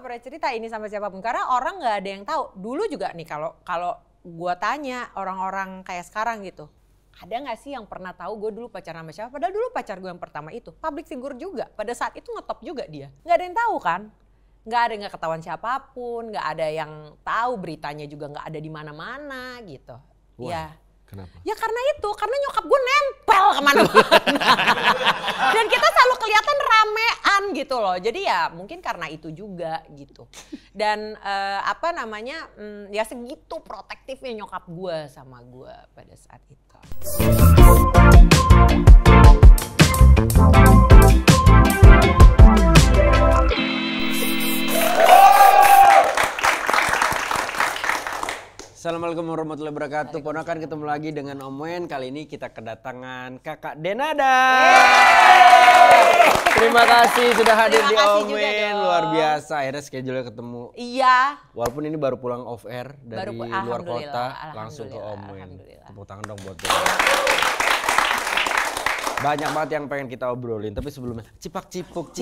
nggak pernah cerita ini sama siapapun karena orang nggak ada yang tahu. Dulu juga nih kalau gue tanya orang-orang kayak sekarang gitu, ada nggak sih yang pernah tahu gue dulu pacaran sama siapa? Padahal dulu pacar gue yang pertama itu public figure juga. Pada saat itu ngetop juga dia. Nggak ada yang tahu kan? Nggak ketahuan siapapun, nggak ada yang tahu, beritanya juga nggak ada di mana-mana gitu. Wah, ya. Kenapa? Ya karena nyokap gue nempel kemana-mana. Dan kita selalu kelihatan ramean gitu loh. Jadi ya mungkin karena itu juga gitu. Dan ya segitu protektifnya nyokap gue sama gue pada saat itu. Assalamualaikum warahmatullahi wabarakatuh. Ponakan ketemu lagi dengan Om Wen. Kali ini kita kedatangan Kakak Denada. Terima kasih sudah hadir di Om Wen. Luar biasa, akhirnya schedule-nya ketemu. Iya. Walaupun ini baru pulang off air dari luar kota, langsung ke Om Wen. Tepuk tangan dong buat dia. Banyak banget yang pengen kita obrolin, tapi sebelumnya cipak cipuk.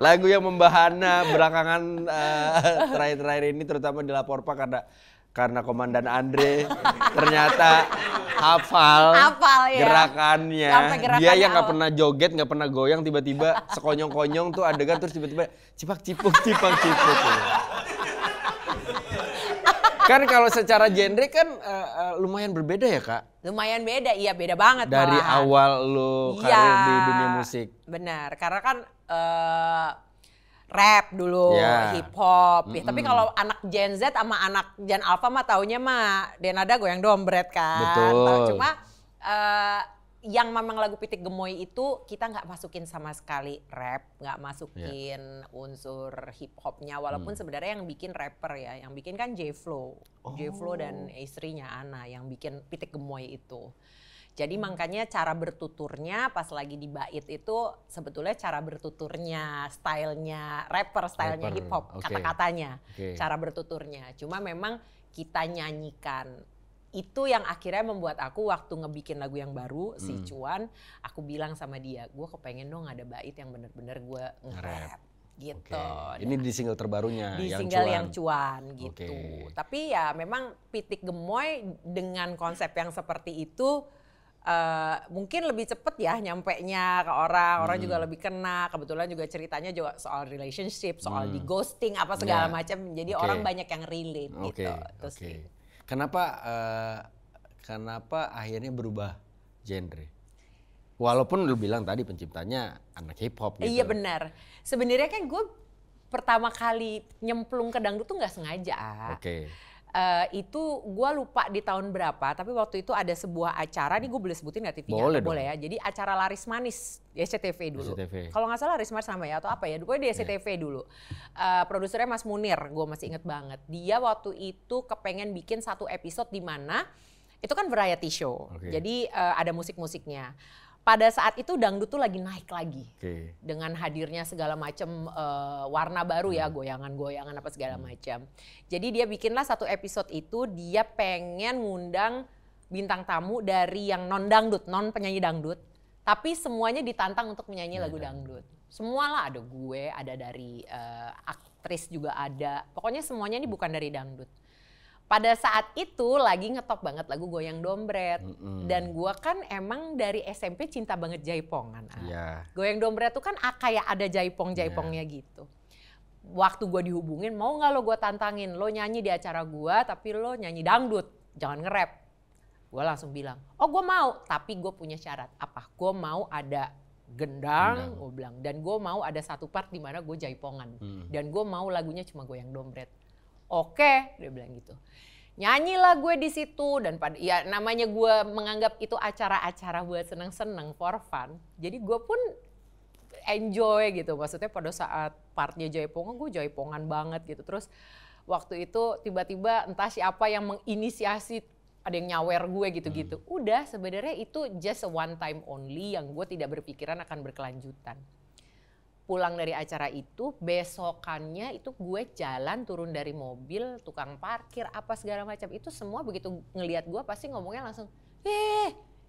Lagu yang membahana belakangan terakhir-terakhir ini terutama di Lapor Pak karena Komandan Andre ternyata hafal ya. Gerakannya. Dia yang nggak pernah joget, nggak pernah goyang, tiba-tiba sekonyong-konyong tuh adegan terus tiba-tiba cipak cipuk. Kan kalau secara genre kan lumayan berbeda ya Kak? Lumayan beda, iya beda banget. Dari malahan. awal lu karir di dunia musik. Benar, karena kan rap dulu, hip hop. Ya, tapi kalau anak Gen Z sama anak Gen Alpha mah taunya mah Denada goyang dombret kan. Betul. Cuma yang memang lagu Pitik Gemoy itu kita nggak masukin sama sekali rap, nggak masukin unsur hip hopnya. Walaupun sebenarnya yang bikin rapper ya, yang bikin kan J-Flow. J-Flow dan istrinya Ana yang bikin Pitik Gemoy itu. Jadi makanya cara bertuturnya pas lagi di bait itu sebetulnya cara bertuturnya, stylenya rapper, stylenya hip hop, kata-katanya, cara bertuturnya. Cuma memang kita nyanyikan. Itu yang akhirnya membuat aku waktu ngebikin lagu yang baru, si Cuan, aku bilang sama dia, gue kepengen dong ada bait yang bener-bener gue nge-rap gitu. Ini di single terbarunya di yang single Cuan. yang Cuan gitu. Tapi ya memang Pitik Gemoy dengan konsep yang seperti itu mungkin lebih cepet ya nyampenya ke orang juga lebih kena. Kebetulan juga ceritanya juga soal relationship, soal di ghosting apa segala macam. Jadi orang banyak yang relate gitu. Terus Kenapa akhirnya berubah genre? Walaupun lu bilang tadi penciptanya anak hip hop gitu. Iya benar. Sebenarnya kan gue pertama kali nyemplung ke dangdut tuh nggak sengaja. Itu gue lupa di tahun berapa, tapi waktu itu ada sebuah acara, nih gue boleh sebutin nggak TV-nya? Boleh ya. Jadi acara Laris Manis di SCTV dulu. Kalau nggak salah Laris Manis sama ya atau apa ya, pokoknya di SCTV dulu. Produsernya Mas Munir, gue masih inget banget. Dia waktu itu kepengen bikin satu episode di mana itu kan variety show, jadi ada musik-musiknya. Pada saat itu dangdut tuh lagi naik lagi dengan hadirnya segala macam warna baru ya, goyangan-goyangan apa segala macam. Jadi dia bikinlah satu episode itu, dia pengen ngundang bintang tamu dari yang non dangdut, non penyanyi dangdut, tapi semuanya ditantang untuk menyanyi lagu dangdut. Semua lah, ada gue, ada dari aktris juga ada, pokoknya semuanya ini bukan dari dangdut. Pada saat itu lagi ngetop banget lagu Goyang Dombret. Dan gue kan emang dari SMP cinta banget jaipongan. Goyang Dombret tuh kan kayak ada jaipong-jaipongnya gitu. Waktu gue dihubungin, mau gak lo gue tantangin, lo nyanyi di acara gue tapi lo nyanyi dangdut, jangan nge-rap. Gue langsung bilang, oh gue mau, tapi gue punya syarat. Apa? Gue mau ada gendang, gue bilang. Dan gue mau ada satu part di mana gue jaipongan. Dan gue mau lagunya cuma Goyang Dombret. Oke, dia bilang gitu. Nyanyilah gue di situ dan ya namanya gue menganggap itu acara-acara buat seneng-seneng for fun. Jadi gue pun enjoy gitu. Maksudnya pada saat partnya jaipongan, gue jaipongan banget gitu. Terus waktu itu tiba-tiba entah siapa yang menginisiasi, ada yang nyawer gue gitu-gitu. Udah sebenarnya itu just a one time only yang gue tidak berpikiran akan berkelanjutan. Pulang dari acara itu, besokannya itu gue jalan turun dari mobil, tukang parkir, apa segala macam. Itu semua begitu ngelihat gue pasti ngomongnya langsung,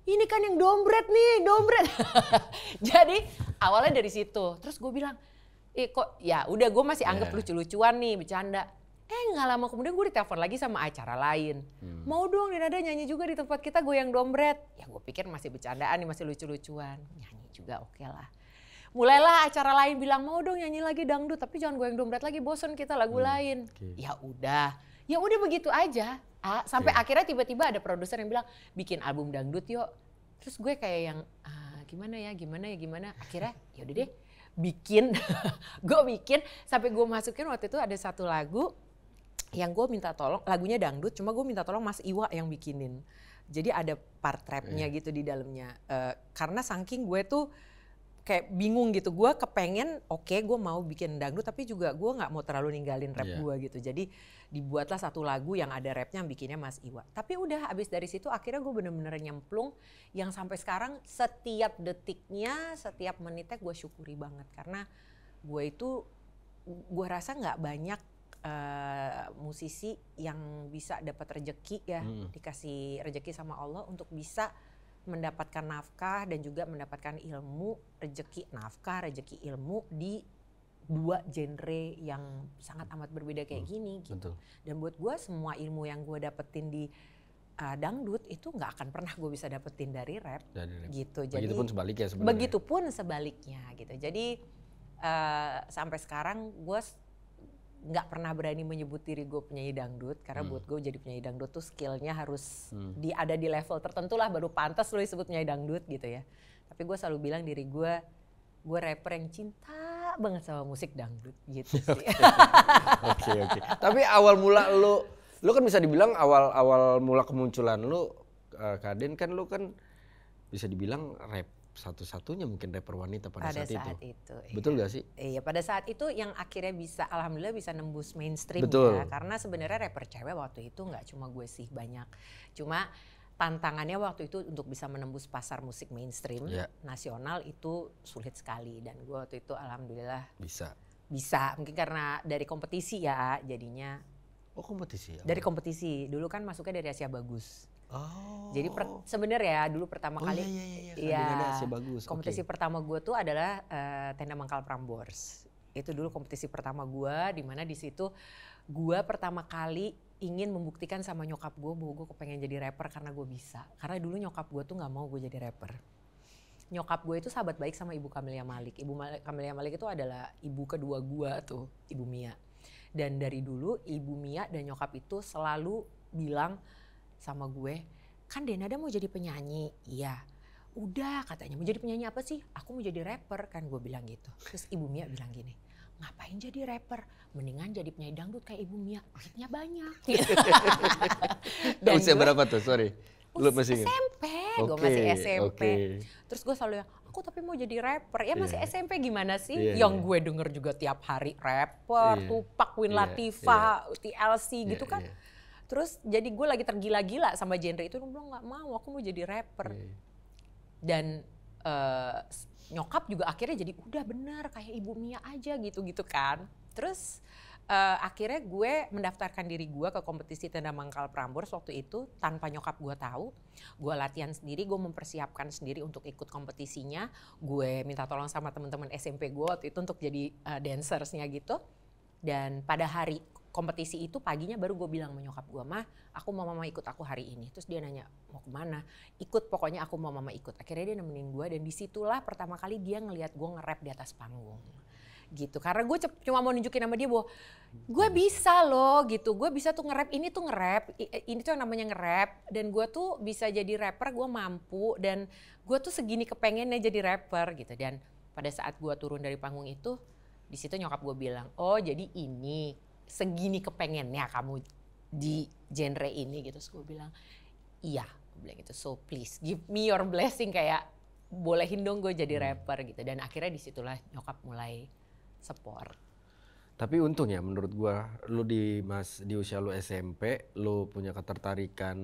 ini kan yang dombret nih, dombret. Jadi awalnya dari situ. Terus gue bilang, kok ya udah gue masih anggap lucu-lucuan nih, bercanda. Nggak lama kemudian gue ditelepon lagi sama acara lain. Mau dong Dinada nyanyi juga di tempat kita goyang dombret. Ya gue pikir masih bercandaan nih, masih lucu-lucuan. Nyanyi juga oke lah. Mulailah acara lain bilang mau dong nyanyi lagi dangdut, tapi jangan goyang dombret lagi, bosen kita lagu lain. Ya udah begitu aja. Sampai akhirnya tiba-tiba ada produser yang bilang bikin album dangdut yuk. Terus gue kayak yang gimana. Akhirnya yaudah deh bikin. Gue bikin sampai gue masukin waktu itu ada satu lagu yang gue minta tolong, lagunya dangdut cuma gue minta tolong Mas Iwa yang bikinin. Jadi ada part rapnya gitu di dalamnya. Karena saking gue tuh kayak bingung gitu, gue kepengen gue mau bikin dangdut tapi juga gue gak mau terlalu ninggalin rap gue gitu. Jadi dibuatlah satu lagu yang ada rapnya bikinnya Mas Iwa. Tapi udah abis dari situ akhirnya gue bener-bener nyemplung yang sampai sekarang setiap detiknya, setiap menitnya gue syukuri banget. Karena gue rasa gak banyak musisi yang bisa dapat rejeki ya, dikasih rejeki sama Allah untuk bisa mendapatkan nafkah dan juga mendapatkan ilmu, rezeki ilmu di dua genre yang sangat amat berbeda kayak gini gitu. Betul. Dan buat gue semua ilmu yang gue dapetin di dangdut itu nggak akan pernah gue bisa dapetin dari rap. Gitu. Jadi begitupun sebaliknya sebenarnya. Begitupun sebaliknya gitu. Jadi sampai sekarang gue nggak pernah berani menyebut diri gue penyanyi dangdut karena buat gue jadi penyanyi dangdut tuh skillnya harus ada di level tertentu lah baru pantas lo disebut penyanyi dangdut gitu ya. Tapi gue selalu bilang diri gue rapper yang cinta banget sama musik dangdut gitu sih. Oke. Tapi awal mula lo kan bisa dibilang awal mula kemunculan lo, Kaden kan lo kan bisa dibilang rap satu-satunya mungkin rapper wanita pada saat itu. Betul gak sih? Iya, pada saat itu yang akhirnya bisa, alhamdulillah bisa nembus mainstream ya. Karena sebenarnya rapper cewek waktu itu gak cuma gue sih banyak. Cuma tantangannya waktu itu untuk bisa menembus pasar musik mainstream nasional itu sulit sekali. Dan gue waktu itu alhamdulillah bisa. Mungkin karena dari kompetisi ya jadinya. Oh kompetisi? Dari kompetisi, dulu kan masuknya dari Asia Bagus. Jadi sebenarnya dulu pertama kali kompetisi pertama gue tuh adalah Tenda Mangkal Prambors. Itu dulu kompetisi pertama gue, di mana di situ gue pertama kali ingin membuktikan sama nyokap gue bahwa gue kepengen jadi rapper karena gue bisa. Karena dulu nyokap gue tuh nggak mau gue jadi rapper. Nyokap gue itu sahabat baik sama Ibu Camelia Malik. Camelia Malik itu adalah ibu kedua gue tuh, Ibu Mia. Dan dari dulu Ibu Mia dan nyokap itu selalu bilang sama gue, kan Denada mau jadi penyanyi. Iya. Udah katanya, mau jadi penyanyi apa sih? Aku mau jadi rapper kan, gue bilang gitu. Terus Ibu Mia bilang gini, ngapain jadi rapper? Mendingan jadi penyanyi dangdut kayak Ibu Mia, duitnya banyak. Dan usia berapa tuh? Sorry. Lu masih SMP, gue masih SMP. Terus gue selalu aku tapi mau jadi rapper. Ya masih SMP gimana sih? Yang gue denger juga tiap hari rapper, Tupac, Queen Latifah, TLC gitu kan. Terus jadi gue lagi tergila-gila sama genre itu, gue bilang gak mau, aku mau jadi rapper. Dan nyokap juga akhirnya jadi udah bener kayak Ibu Mia aja gitu-gitu kan. Terus akhirnya gue mendaftarkan diri gue ke kompetisi Tenda Mangkal Prambors waktu itu tanpa nyokap gue tahu. Gue latihan sendiri, gue mempersiapkan sendiri untuk ikut kompetisinya. Gue minta tolong sama teman-teman SMP gue waktu itu untuk jadi dancersnya gitu. Dan pada hari kompetisi itu paginya baru gue bilang sama nyokap gue, "Mah, aku mau mama ikut aku hari ini." Terus dia nanya, "Mau kemana?" "Ikut, pokoknya aku mau mama ikut." Akhirnya dia nemenin gue dan disitulah pertama kali dia ngelihat gue nge-rap di atas panggung. Gitu, karena gue cuma mau nunjukin sama dia bahwa gue bisa loh gitu, gue bisa tuh nge-rap, ini tuh nge-rap, ini tuh yang namanya nge-rap. Dan gue tuh bisa jadi rapper, gue mampu dan gue tuh segini kepengennya jadi rapper gitu. Dan pada saat gue turun dari panggung itu, di situ nyokap gue bilang, "Oh jadi ini segini kepengennya kamu di genre ini," gitu. Terus gue bilang, "Iya," gue bilang gitu. "So please give me your blessing," kayak bolehin dong gue jadi rapper gitu. Dan akhirnya disitulah nyokap mulai support. Tapi untung ya menurut gue, lu di usia lu SMP, lu punya ketertarikan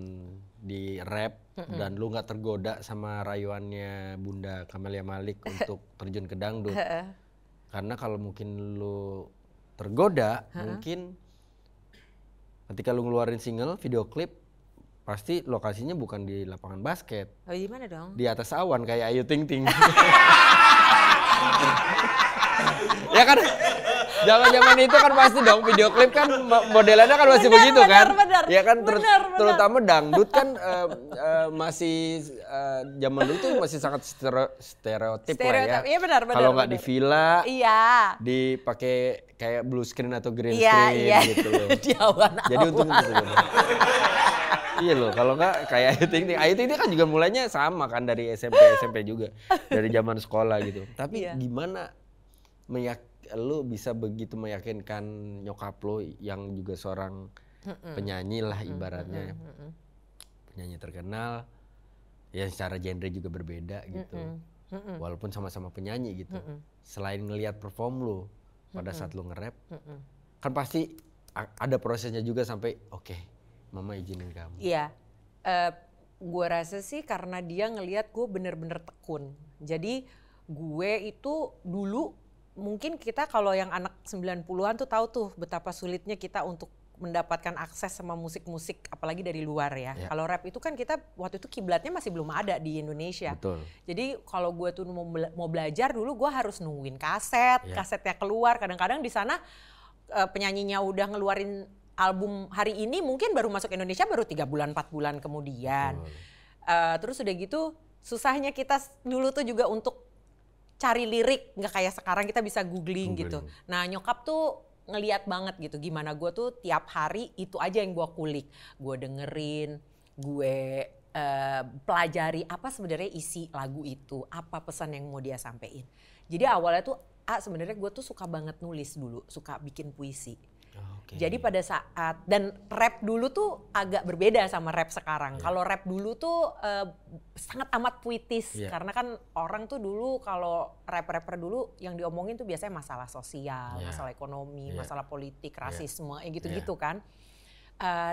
di rap dan lu nggak tergoda sama rayuannya Bunda Camelia Malik untuk terjun ke dangdut. Karena kalau mungkin lu tergoda, mungkin ketika lu ngeluarin single, video klip, pasti lokasinya bukan di lapangan basket. Oh gimana dong? Di atas awan kayak Ayu Ting Ting. Ya kan, zaman itu kan pasti dong video klip kan modelannya kan masih begitu kan. Ya kan terutama dangdut kan masih zaman dulu tuh masih sangat stereotip lah ya. Iya benar. Kalau nggak di villa, iya. Dipakai kayak blue screen atau green screen gitu loh. Di awan-awan. Jadi untuk itu. Iya loh, kalau nggak kayak Ayu Ting Ting. Ayu Ting Ting kan juga mulainya sama kan dari SMP juga, dari zaman sekolah gitu. Tapi gimana lu bisa begitu meyakinkan nyokap lo yang juga seorang penyanyi lah ibaratnya, penyanyi terkenal, ya secara genre juga berbeda gitu, walaupun sama-sama penyanyi gitu. Selain ngelihat perform lo pada saat lo nge-rap, kan pasti ada prosesnya juga sampai oke, mama izinin kamu. Iya, gue rasa sih karena dia ngelihat gue bener-bener tekun. Jadi gue itu dulu mungkin kita kalau yang anak 90-an tuh tahu tuh betapa sulitnya kita untuk mendapatkan akses sama musik-musik apalagi dari luar ya. Kalau rap itu kan kita waktu itu kiblatnya masih belum ada di Indonesia. Betul. Jadi kalau gue tuh mau belajar dulu gue harus nungguin kasetnya keluar. Kadang-kadang di sana penyanyinya udah ngeluarin album hari ini mungkin baru masuk Indonesia baru 3 bulan 4 bulan kemudian. Terus udah gitu susahnya kita dulu tuh juga untuk cari lirik, nggak kayak sekarang kita bisa googling gitu. Nah nyokap tuh ngeliat banget gitu gimana gue tuh tiap hari itu aja yang gue kulik. Gue dengerin, gue pelajari apa sebenarnya isi lagu itu, apa pesan yang mau dia sampein. Jadi awalnya tuh sebenarnya gue tuh suka banget nulis dulu, suka bikin puisi. Jadi pada saat, dan rap dulu tuh agak berbeda sama rap sekarang. Kalau rap dulu tuh sangat amat puitis. Karena kan orang tuh dulu kalau rapper dulu yang diomongin tuh biasanya masalah sosial, masalah ekonomi, masalah politik, rasisme, gitu-gitu kan.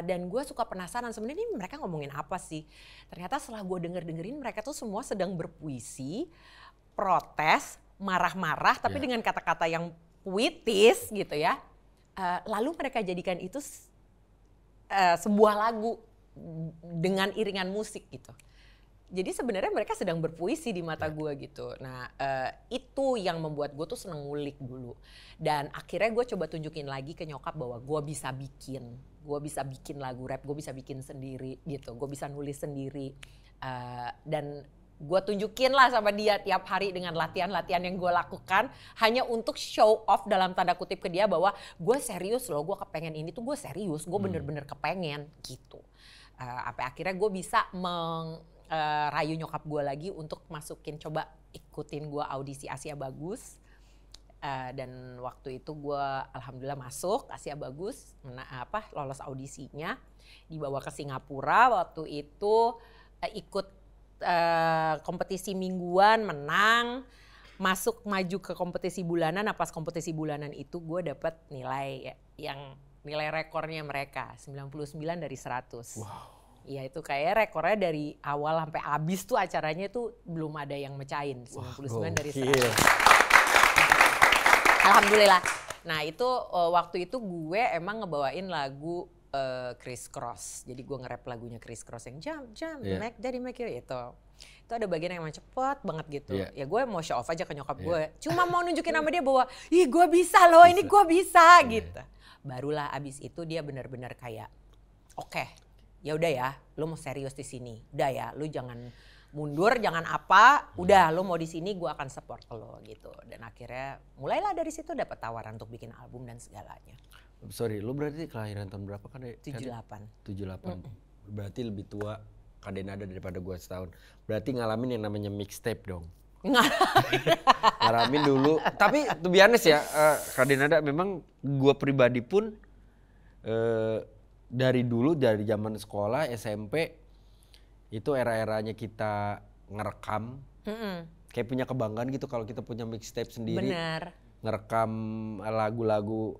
Dan gue suka penasaran sebenarnya ini mereka ngomongin apa sih. Ternyata setelah gue dengerin mereka tuh semua sedang berpuisi, protes, marah-marah tapi dengan kata-kata yang puitis gitu ya. Lalu mereka jadikan itu sebuah lagu dengan iringan musik gitu. Jadi sebenarnya mereka sedang berpuisi di mata gue gitu. Nah itu yang membuat gue tuh seneng ngulik dulu. Dan akhirnya gue coba tunjukin lagi ke nyokap bahwa gue bisa bikin lagu rap, gue bisa bikin sendiri gitu. Gue bisa nulis sendiri. Dan gue tunjukin lah sama dia tiap hari dengan latihan-latihan yang gue lakukan hanya untuk show off dalam tanda kutip ke dia bahwa gue serius loh, gue kepengen ini tuh gue serius, gue bener-bener kepengen gitu. Sampai akhirnya gue bisa rayu nyokap gue lagi untuk masukin, coba ikutin gue audisi Asia Bagus. Dan waktu itu gue alhamdulillah masuk Asia Bagus, lolos audisinya, dibawa ke Singapura. Waktu itu ikut kompetisi mingguan, menang, maju ke kompetisi bulanan. Nah pas kompetisi bulanan itu gue dapat nilai nilai rekornya mereka 99 dari 100. Wow. Iya itu kayak rekornya dari awal sampai habis tuh acaranya tuh belum ada yang mecahin 99 dari 100. Alhamdulillah. Nah itu waktu itu gue emang ngebawain lagu Criss Cross. Jadi gue nge-rap lagunya Criss Cross yang jump, make it itu. Itu ada bagian yang emang cepet banget gitu. Ya gue mau show off aja ke nyokap gue. Cuma mau nunjukin sama dia bahwa ih gue bisa loh, ini gue bisa gitu. Barulah abis itu dia benar-benar kayak oke, ya udah ya, lu mau serius di sini. Udah ya, lu jangan mundur, jangan apa. Udah, lu mau di sini gue akan support lo gitu. Dan akhirnya mulailah dari situ dapat tawaran untuk bikin album dan segalanya. Sorry, lu berarti kelahiran tahun berapa kan? 78. 78. Berarti lebih tua Kak Denada daripada gue setahun. Berarti ngalamin yang namanya mixtape dong. Ngalamin dulu. Tapi to be honest ya, Kak Denada memang gue pribadi pun dari dulu, dari zaman sekolah, SMP, itu era-eranya kita ngerekam. Kayak punya kebanggaan gitu kalau kita punya mixtape sendiri. Benar. Ngerekam lagu-lagu.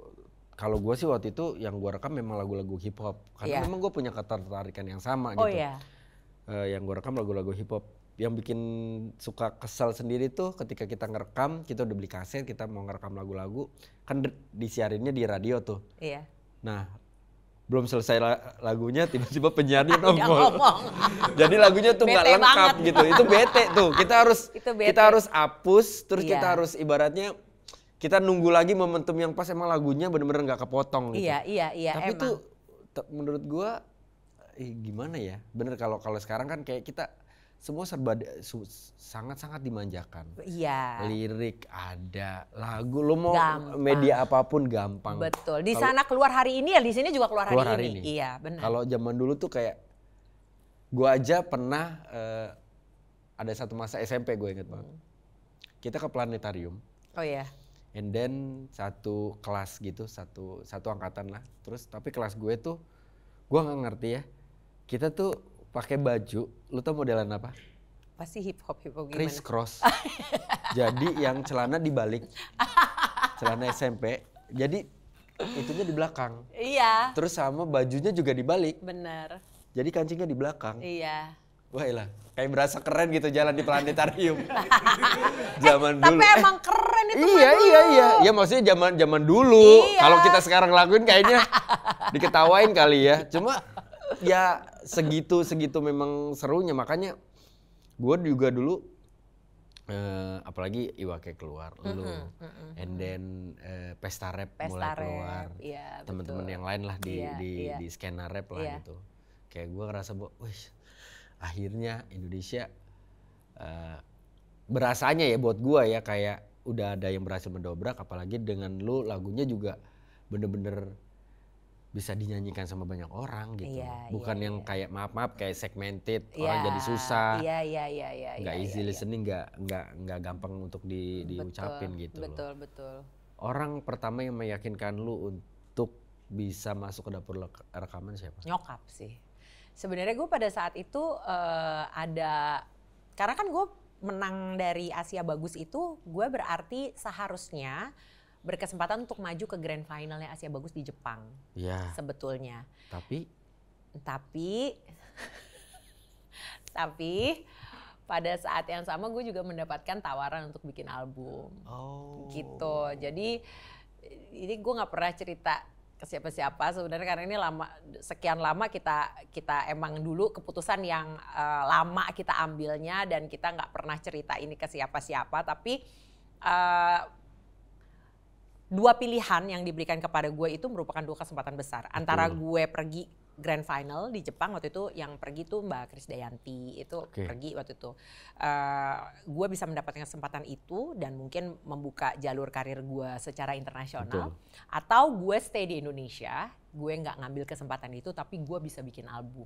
Kalau gue sih waktu itu yang gue rekam memang lagu-lagu hip hop. Karena memang gue punya ketertarikan yang sama gitu. Yang gue rekam lagu-lagu hip hop. Yang bikin suka kesal sendiri tuh ketika kita ngerekam, kita udah beli kaset, kita mau ngerekam lagu-lagu. Kan disiarinnya di radio tuh. Iya. Nah belum selesai lagunya tiba-tiba penyanyi nongol. Jadi lagunya tuh nggak lengkap gitu. Itu bete tuh. Kita harus hapus, terus kita harus ibaratnya kita nunggu lagi momentum yang pas emang lagunya bener-bener nggak kepotong gitu. Iya. Tapi tuh menurut gua gimana ya? Bener kalau sekarang kan kayak kita semua serba sangat-sangat dimanjakan. Iya. Lirik ada, lagu lo mau media apapun gampang. Betul. Di sana keluar hari ini ya di sini juga keluar hari ini. Iya, benar. Kalau zaman dulu tuh kayak gua aja pernah ada satu masa SMP gue inget banget. Kita ke planetarium. Oh iya. And then satu kelas gitu, satu angkatan lah. Terus tapi kelas gue tuh gua nggak ngerti ya. Kita tuh pakai baju, lu tau modelan apa? Pasti hip hop gimana? Criss cross. Jadi yang celana dibalik, celana SMP. Jadi itunya di belakang. Iya. Terus sama bajunya juga dibalik. Bener. Jadi kancingnya di belakang. Iya. Wah ilah, kayak berasa keren gitu jalan di planetarium. Zaman dulu. Tapi emang keren itu. Iya. Ya maksudnya zaman dulu. Iya. Kalau kita sekarang lakuin kayaknya diketawain kali ya. Cuma ya segitu memang serunya, makanya gue juga dulu apalagi Iwake keluar, and then Pesta Rap mulai keluar, teman-teman yang lain lah di skena rap lah gitu. Kayak gue ngerasa wih akhirnya Indonesia berasanya ya buat gue ya kayak udah ada yang berhasil mendobrak, apalagi dengan lu lagunya juga bener-bener bisa dinyanyikan sama banyak orang gitu. Bukan yang kayak maaf kayak segmented, orang jadi susah. Iya. Nggak easy listening, nggak gampang untuk diucapin gitu. Betul. Orang pertama yang meyakinkan lu untuk bisa masuk ke dapur rekaman siapa? Nyokap sih. Sebenarnya gue pada saat itu karena kan gue menang dari Asia Bagus itu, gue berarti seharusnya berkesempatan untuk maju ke grand finalnya Asia Bagus di Jepang. Iya. Sebetulnya. Tapi pada saat yang sama gue juga mendapatkan tawaran untuk bikin album. Gitu. Jadi ini gue nggak pernah cerita ke siapa-siapa sebenarnya karena ini sekian lama kita emang dulu keputusan yang lama kita ambilnya dan kita nggak pernah cerita ini ke siapa-siapa, tapi dua pilihan yang diberikan kepada gue itu merupakan dua kesempatan besar. Antara gue pergi grand final di Jepang waktu itu, yang pergi tuh Mbak Krisdayanti itu pergi waktu itu. Gue bisa mendapatkan kesempatan itu dan mungkin membuka jalur karir gue secara internasional. Atau gue stay di Indonesia, gue nggak ngambil kesempatan itu tapi gue bisa bikin album.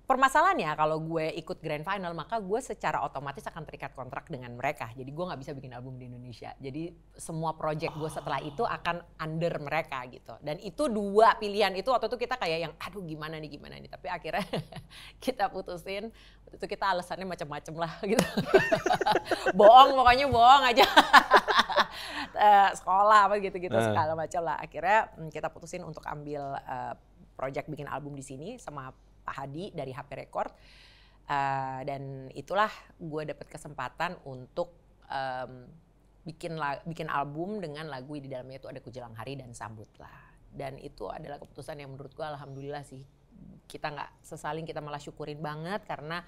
Permasalahannya kalau gue ikut grand final maka gue secara otomatis akan terikat kontrak dengan mereka. Jadi gue nggak bisa bikin album di Indonesia. Jadi semua project gue setelah itu akan under mereka gitu. Dan itu dua pilihan itu waktu itu kita kayak yang aduh gimana nih. Tapi akhirnya kita putusin. Waktu itu kita alasannya macam-macam lah gitu. Pokoknya bohong aja. Sekolah apa gitu-gitu segala macam lah. Akhirnya kita putusin untuk ambil project bikin album di sini sama Pak Hadi dari HP Record, dan itulah gue dapet kesempatan untuk bikin album dengan lagu di dalamnya itu ada Kujelang Hari dan Sambutlah. Dan itu adalah keputusan yang menurut gue alhamdulillah sih kita nggak sesaling, kita malah syukurin banget karena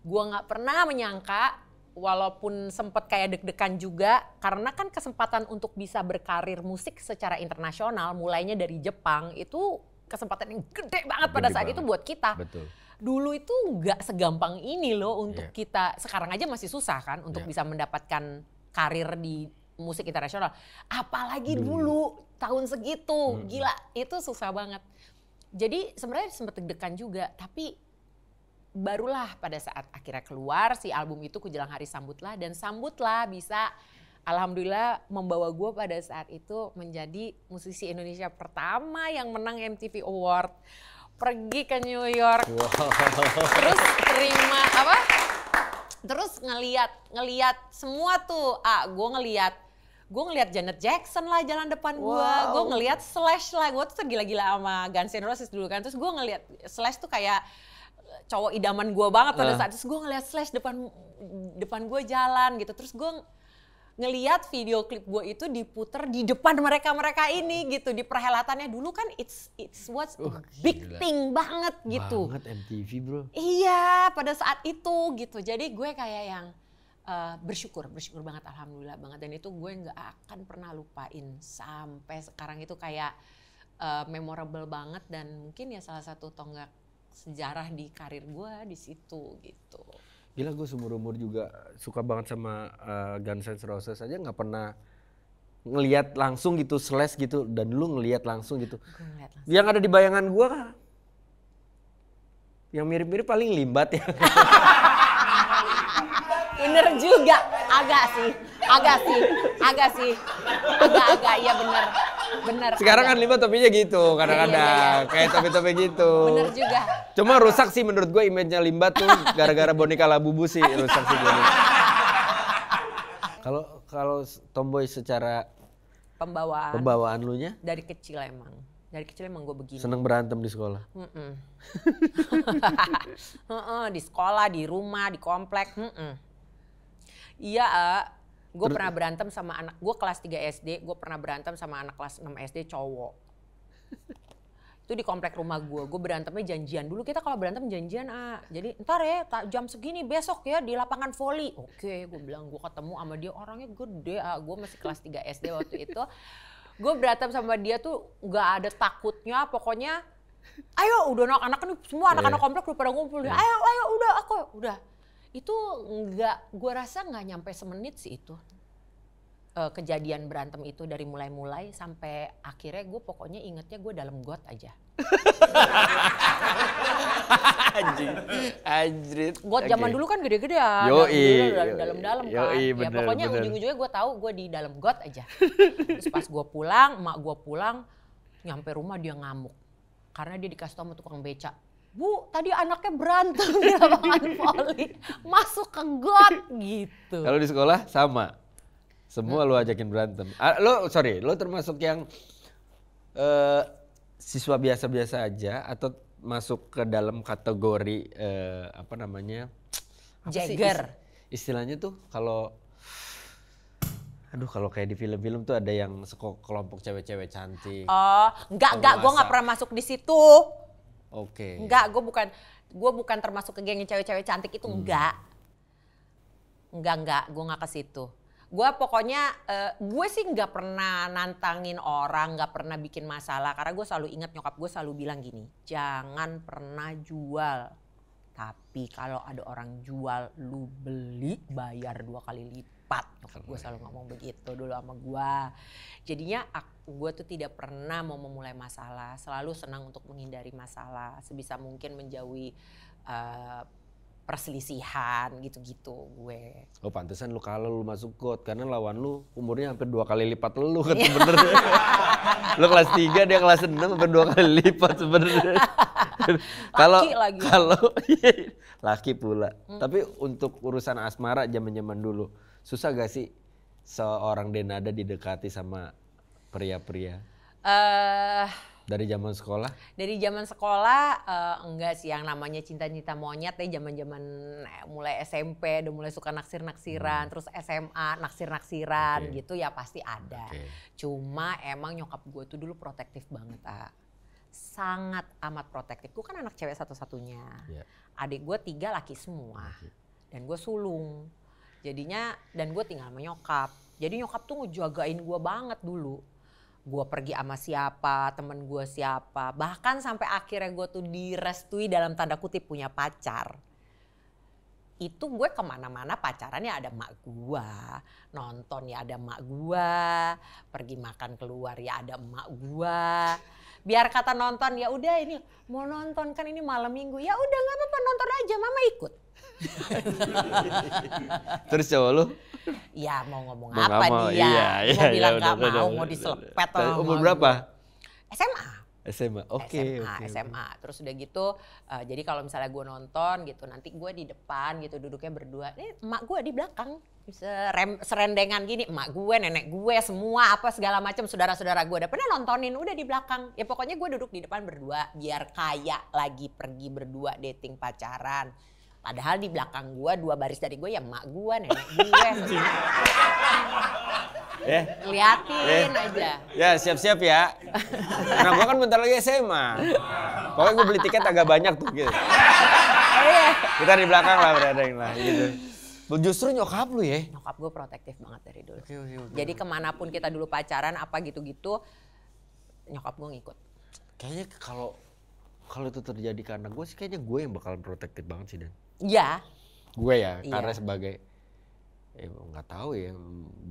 gue nggak pernah menyangka walaupun sempet kayak deg-degan juga karena kan kesempatan untuk bisa berkarir musik secara internasional mulainya dari Jepang itu kesempatan yang gede banget pada saat itu buat kita. Betul. Dulu itu nggak segampang ini loh untuk kita, sekarang aja masih susah kan untuk bisa mendapatkan karir di musik internasional. Apalagi dulu tahun segitu, gila itu susah banget. Jadi sebenarnya sempet deg-degan juga, tapi barulah pada saat akhirnya keluar si album itu Kujelang Hari Sambutlah, dan Sambutlah bisa alhamdulillah membawa gue pada saat itu menjadi musisi Indonesia pertama yang menang MTV Award. Pergi ke New York, terus terima terus ngeliat semua tuh. Gue ngeliat Janet Jackson lah jalan depan gue ngeliat Slash lah. Gue tuh gila-gila sama Guns N' Roses dulu kan. Terus gue ngeliat Slash tuh kayak cowok idaman gue banget pada saat. Terus gue ngeliat Slash depan gue jalan gitu. Terus gue ngelihat video klip gue itu diputer di depan mereka ini gitu, di perhelatannya dulu kan it's what's big thing banget gitu. Banget MTV bro. Iya pada saat itu gitu, jadi gue kayak yang bersyukur banget, alhamdulillah banget, dan itu gue nggak akan pernah lupain sampai sekarang. Itu kayak memorable banget dan mungkin ya salah satu tonggak sejarah di karir gue di situ gitu. Gila, gue seumur-umur juga suka banget sama Guns N' Roses aja nggak pernah ngelihat langsung gitu, Slash gitu, dan lu ngelihat langsung gitu. Yang ada di bayangan gue yang mirip-mirip paling Limbat ya. Bener juga, agak sih, iya bener. Sekarang kan Limbat topinya gitu, kadang-kadang kayak topi-topi gitu. Bener juga. Cuma rusak sih menurut gue image-nya Limbat tuh gara-gara boneka Labubu sih rusak sih gue. Kalau Tomboy secara pembawaan lu nya? Dari kecil emang gue begini. Seneng berantem di sekolah? Di sekolah, di rumah, di komplek. Iya, gue pernah berantem sama anak, gue kelas 3 SD, gue pernah berantem sama anak kelas 6 SD cowok. Itu di komplek rumah gue berantemnya janjian. Dulu kita kalau berantem janjian, jadi ntar ya jam segini besok ya di lapangan voli. Oke, gue bilang, gue ketemu sama dia orangnya gede, gue masih kelas 3 SD waktu itu. Gue berantem sama dia tuh gak ada takutnya, pokoknya ayo udah anak-anak nih semua anak-anak komplek udah pada ngumpul. Ayo udah. Itu gue rasa nggak nyampe semenit sih itu kejadian berantem itu, dari mulai sampai akhirnya gue pokoknya ingetnya gue dalam got aja. Anjrit. Got zaman dulu kan gede-gedean, dalam-dalam kan. Ya pokoknya ujung-ujungnya gue tahu gue di dalam got aja. Terus pas gue pulang, emak gue pulang, nyampe rumah dia ngamuk karena dia dikasih tau sama tukang beca. Bu, tadi anaknya berantem di lapangan voli, masuk ke got gitu. Kalau di sekolah sama, semua lu ajakin berantem. Lo termasuk yang siswa biasa-biasa aja atau masuk ke dalam kategori Jagger. Istilahnya tuh kalau kayak di film-film tuh ada yang kelompok cewek-cewek cantik. Oh, enggak, gue nggak pernah masuk di situ. Oke. Enggak, gue bukan termasuk ke geng cewek-cewek cantik itu, enggak, gue nggak ke situ. Gue pokoknya, gue sih nggak pernah nantangin orang, nggak pernah bikin masalah, karena gue selalu ingat nyokap gue selalu bilang gini, jangan pernah jual, tapi kalau ada orang jual, lu beli bayar 2 kali lipat. Nyokap gue selalu ngomong begitu dulu sama gue. Jadinya gue tuh tidak pernah mau memulai masalah, selalu senang untuk menghindari masalah, sebisa mungkin menjauhi perselisihan gitu-gitu gue. Oh pantesan lu kalau lu masuk got karena lawan lu umurnya hampir 2 kali lipat lu kan sebenarnya. Lu kelas 3 dia kelas 6 hampir 2 kali lipat sebenarnya. Kalau laki pula. Tapi untuk urusan asmara zaman-zaman dulu susah gak sih seorang Denada didekati sama pria-pria? Dari zaman sekolah? Dari zaman sekolah enggak sih, yang namanya cinta-cinta monyet ya zaman-zaman mulai SMP udah mulai suka naksir-naksiran, terus SMA naksir-naksiran gitu ya pasti ada. Cuma emang nyokap gue tuh dulu protektif banget, sangat amat protektif. Gue kan anak cewek satu-satunya, adik gue 3 laki semua, dan gue sulung. Jadinya, dan gue tinggal sama nyokap. Jadi nyokap tuh ngejagain gue banget dulu. Gue pergi sama siapa, temen gue siapa. Bahkan sampai akhirnya gue tuh direstui dalam tanda kutip punya pacar. Itu gue kemana-mana pacarannya ada mak gue. Nonton ya ada mak gue. Pergi makan keluar ya ada emak gue. Biar kata nonton ya udah ini mau nonton kan ini malam minggu. Ya udah gak apa-apa nonton aja, mama ikut. Terus cowok lu? Ya mau ngomong apa dia, mau bilang gak mau, mau diselepet. Umur berapa? SMA. Oke. SMA. Terus udah gitu, jadi kalau misalnya gue nonton gitu, nanti gue di depan gitu duduknya berdua. Nih emak gue di belakang, serendengan gini, emak gue, nenek gue, semua apa segala macam saudara-saudara gue. Udah pernah nontonin, udah di belakang. Ya pokoknya gue duduk di depan berdua, biar kayak lagi pergi berdua dating pacaran. Padahal di belakang gue 2 baris dari gue ya emak gue, nenek gue. Liatin aja. Ya siap-siap ya. Karena gue kan bentar lagi SMA. Pokoknya gue beli tiket agak banyak tuh gitu. Kita di belakang lah berada lah gitu. Justru nyokap lu ya? Nyokap gue protektif banget dari dulu. Okay. Jadi kemanapun kita dulu pacaran apa gitu-gitu, nyokap gue ngikut. Kayaknya kalau itu terjadi karena gue sih kayaknya gue yang bakalan protektif banget sih Dan. Iya. Gue ya, karena sebagai nggak tahu ya,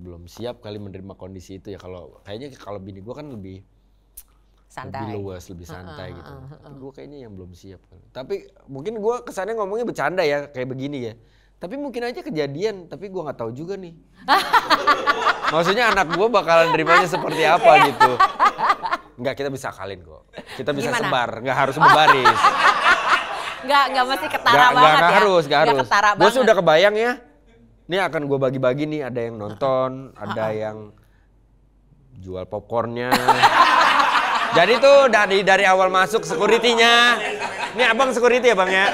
belum siap kali menerima kondisi itu ya. Kayaknya kalau bini gue kan lebih santai, lebih luas, lebih santai gitu. Tapi gue kayaknya yang belum siap. Tapi mungkin gue kesannya ngomongnya bercanda ya, kayak begini ya. Tapi mungkin aja kejadian, tapi gue nggak tahu juga nih. Maksudnya anak gue bakalan nerimanya seperti apa gitu. Enggak, kita bisa akalin kok. Kita bisa sebar, nggak harus berbaris. Nggak mesti ketara banget ya. Nggak harus. Gue sudah kebayang ya. Ini akan gue bagi-bagi nih, ada yang nonton, ada yang jual popcornnya. Jadi tuh dari awal masuk security-nya. Ini abang security ya bang ya.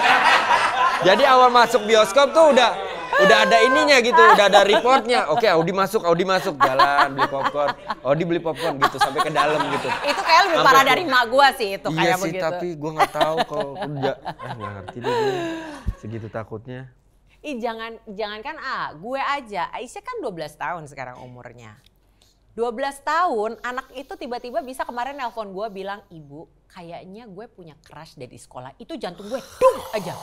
Jadi awal masuk bioskop tuh udah ada ininya gitu, udah ada reportnya. Oke, Audi masuk, jalan beli popcorn. Audi beli popcorn gitu sampai ke dalam gitu. Itu kayak lebih parah dari mak gua sih itu kayak begitu. Iya sih, tapi gua nggak tahu kalau udah nggak ngerti deh gue. Segitu takutnya. Jangankan gue aja. Aisyah kan 12 tahun sekarang umurnya. 12 tahun anak itu tiba-tiba bisa kemarin nelpon gue bilang, "Ibu, kayaknya gue punya crush dari sekolah." Itu jantung gue dung aja.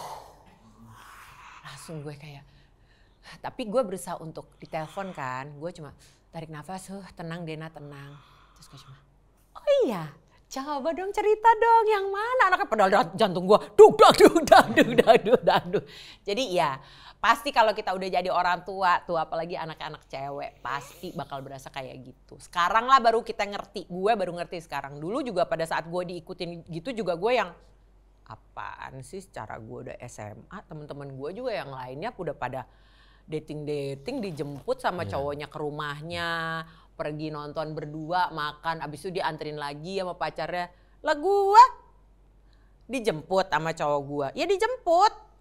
Langsung gue kayak, tapi gue berusaha untuk ditelepon kan. Gue cuma tarik nafas, tenang Dena, tenang. Terus gue cuma, oh iya, coba dong cerita dong yang mana. Anaknya padahal jantung gue duk. Jadi ya pasti kalau kita udah jadi orang tua tuh, apalagi anak-anak cewek, pasti bakal berasa kayak gitu. Sekarang lah baru kita ngerti, gue baru ngerti sekarang. Dulu juga pada saat gue diikutin gitu juga gue yang, apaan sih, secara gue udah SMA, temen-temen gue juga yang lainnya udah pada dating dijemput sama cowoknya ke rumahnya, pergi nonton berdua, makan, abis itu dianterin lagi sama pacarnya. Lah gue dijemput sama cowok gue, ya dijemput.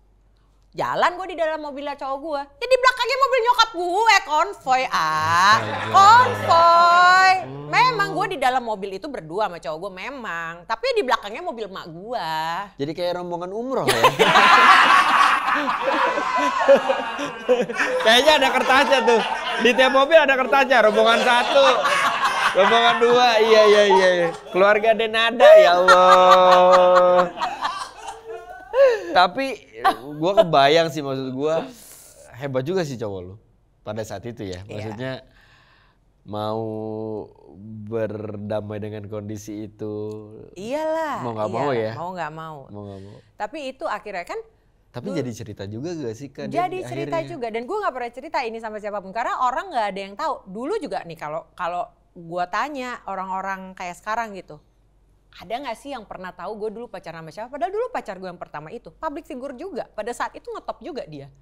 Jalan gue di dalam mobilnya cowok gue, ya di belakangnya mobil nyokap gue, konvoy konvoy. Memang gue di dalam mobil itu berdua sama cowok gue memang, tapi di belakangnya mobil emak gue. Jadi kayak rombongan umroh ya. Kayaknya ada kertasnya tuh, di tiap mobil ada kertasnya, rombongan 1, rombongan 2, iya. Keluarga Denada, ya Allah. Tapi gue kebayang sih, maksud gue hebat juga sih cowok lu pada saat itu ya. Maksudnya mau berdamai dengan kondisi itu. Iyalah. Mau gak mau ya. Mau gak mau. Tapi itu akhirnya kan. Tapi jadi cerita juga gak sih Kak? Jadi cerita juga, dan gue gak pernah cerita ini sama siapapun. Karena orang gak ada yang tahu. Dulu juga nih kalau gue tanya orang-orang kayak sekarang gitu. Ada gak sih yang pernah tahu gue dulu pacaran sama siapa? Padahal dulu pacar gue yang pertama itu public figure juga. Pada saat itu ngetop juga dia.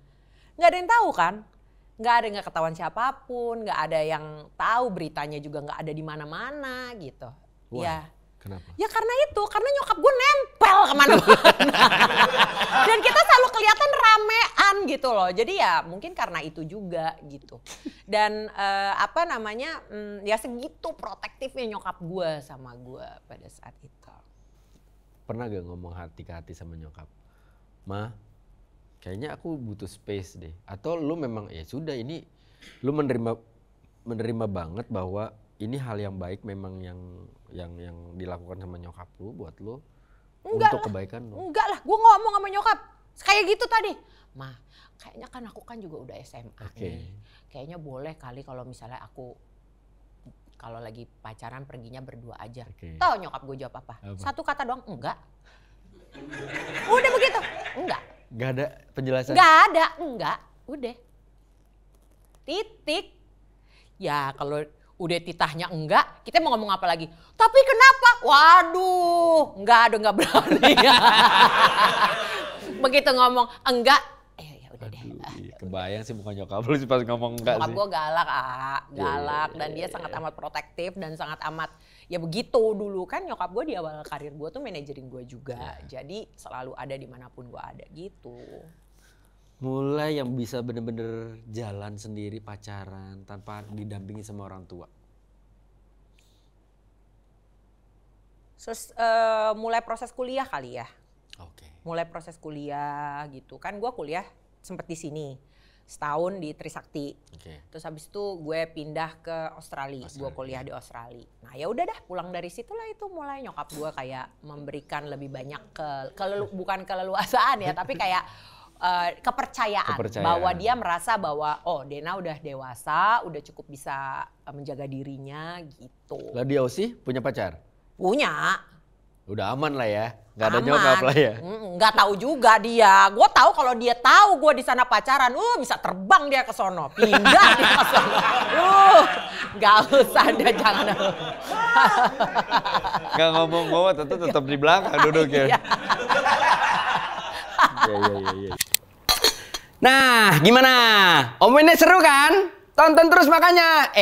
Gak ada yang tahu kan? Gak ada yang gak ketahuan siapapun. Gak ada yang tahu, beritanya juga gak ada di mana-mana gitu. Wah, ya. Kenapa? Ya karena nyokap gue nempel kemana-mana. Dan kita selalu kelihatan ramean gitu loh. Jadi ya mungkin karena itu juga gitu. Dan ya segitu protektifnya nyokap gue sama gue pada saat itu. Pernah gak ngomong hati ke hati sama nyokap? Ma, kayaknya aku butuh space deh. Atau lu memang ya sudah, ini lu menerima banget bahwa ini hal yang baik memang yang dilakukan sama nyokap lu buat lu untuk kebaikan lu. Enggak lah, gue ngomong sama nyokap kayak gitu tadi. Ma, kayaknya kan aku kan juga udah SMA nih. Kayaknya boleh kali kalau misalnya aku kalau lagi pacaran perginya berdua aja. Tahu nyokap gue jawab apa? Satu kata doang, enggak. Udah begitu, enggak. Gak ada penjelasan? Gak ada, enggak. Udah. Titik. Ya kalau udah titahnya enggak, kita mau ngomong apa lagi? Tapi kenapa? Waduh, enggak berani. Begitu ngomong enggak, ya udah deh. Kebayang sih muka nyokap lu pas ngomong enggak sih. Nyokap gue galak dan dia sangat amat protektif dan sangat amat ya begitu dulu kan nyokap gue di awal karir gue tuh manajerin gue juga. Jadi selalu ada dimanapun gue ada gitu. mulai yang bisa bener-bener jalan sendiri pacaran tanpa didampingi sama orang tua? Terus mulai proses kuliah kali ya. Mulai proses kuliah gitu. Kan gue kuliah sempet di sini. Setahun di Trisakti. Terus habis itu gue pindah ke Australia. Gue kuliah di Australia. Nah ya udah dah pulang dari situlah itu mulai nyokap gue kayak memberikan lebih banyak bukan keleluasaan ya. Tapi kayak kepercayaan. Bahwa dia merasa bahwa oh Dena udah dewasa. Udah cukup bisa menjaga dirinya gitu. Lah dia sih punya pacar? Punya. Udah aman lah ya, nggak ada nyokap lah ya. Nggak tahu juga dia. Gue tahu kalau dia tahu gue di sana pacaran, bisa terbang dia ke sono, pindah dia ke sono. Nggak usah deh, jangan. Nggak ngomong-ngomong, tetap di belakang duduk ya. Iya. Nah, gimana? Omongannya seru kan? Tonton terus makanya.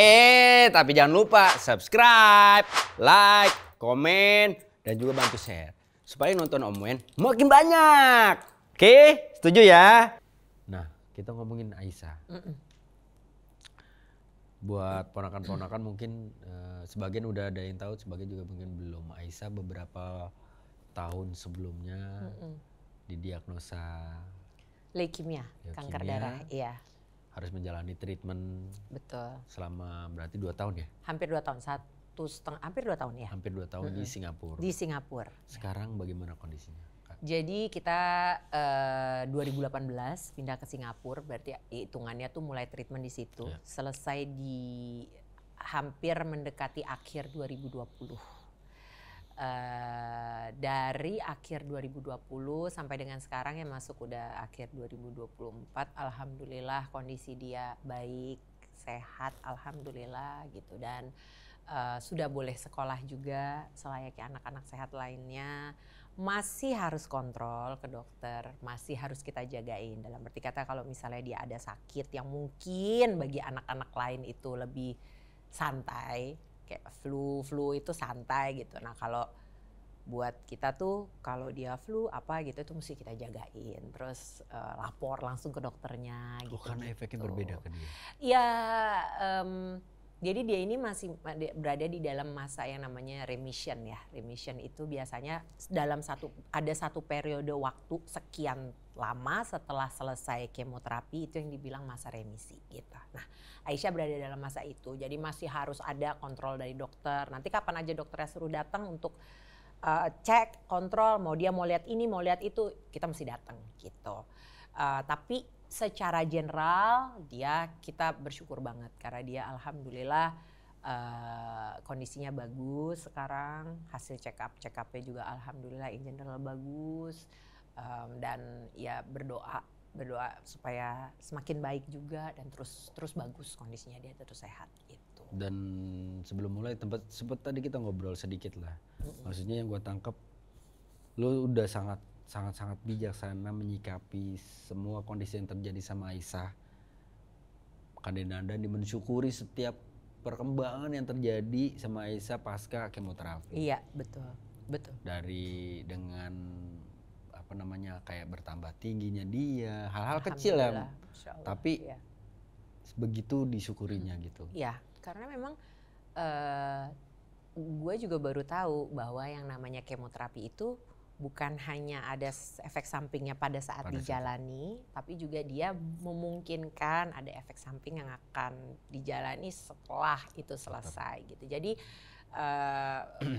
Tapi jangan lupa subscribe, like, komen, dan juga bantu share. Supaya nonton Om Wen makin banyak. Oke, setuju ya? Nah, kita ngomongin Aisyah. Buat ponakan-ponakan mungkin sebagian udah ada yang tahu, sebagian juga mungkin belum. Aisyah beberapa tahun sebelumnya didiagnosa leukemia, kanker darah, iya. Harus menjalani treatment. Betul. Selama berarti 2 tahun ya? Hampir 2 tahun, hampir 2 tahun ya. Hampir 2 tahun di Singapura. Di Singapura. Sekarang bagaimana kondisinya, Kak? Jadi kita 2018 pindah ke Singapura, berarti hitungannya tuh mulai treatment di situ. Ya. Selesai di hampir mendekati akhir 2020. Dari akhir 2020 sampai dengan sekarang yang masuk udah akhir 2024, alhamdulillah kondisi dia baik, sehat, alhamdulillah gitu. Dan sudah boleh sekolah juga selayaknya anak-anak sehat lainnya. Masih harus kontrol ke dokter, masih harus kita jagain. Dalam arti kata kalau misalnya dia ada sakit yang mungkin bagi anak-anak lain itu lebih santai, kayak flu itu santai gitu. Nah kalau buat kita tuh kalau dia flu apa gitu itu mesti kita jagain. Terus lapor langsung ke dokternya gitu. Karena efeknya berbeda ke dia? Iya, jadi dia ini masih berada di dalam masa yang namanya remission ya. Remission itu biasanya dalam ada satu periode waktu sekian lama setelah selesai kemoterapi itu yang dibilang masa remisi gitu. Nah, Aisyah berada dalam masa itu. Jadi masih harus ada kontrol dari dokter. Nanti kapan aja dokternya suruh datang untuk cek, kontrol, mau lihat ini, mau lihat itu, kita mesti datang gitu. Tapi secara general kita bersyukur banget karena dia alhamdulillah kondisinya bagus sekarang, hasil check up-nya juga alhamdulillah in general bagus, dan ya berdoa supaya semakin baik juga dan terus bagus kondisinya, dia terus sehat gitu. Dan sebelum mulai sempat tadi kita ngobrol sedikit lah. Maksudnya yang gue tangkap, lo udah sangat bijaksana menyikapi semua kondisi yang terjadi sama Aisyah. Dan mensyukuri setiap perkembangan yang terjadi sama Aisyah pasca kemoterapi. Iya, betul. Dari dengan kayak bertambah tingginya dia, hal-hal kecil ya. Tapi begitu disyukurinya gitu. Iya, karena memang gue juga baru tahu bahwa yang namanya kemoterapi itu bukan hanya ada efek sampingnya pada saat dijalani, tapi juga dia memungkinkan ada efek samping yang akan dijalani setelah itu selesai gitu. Jadi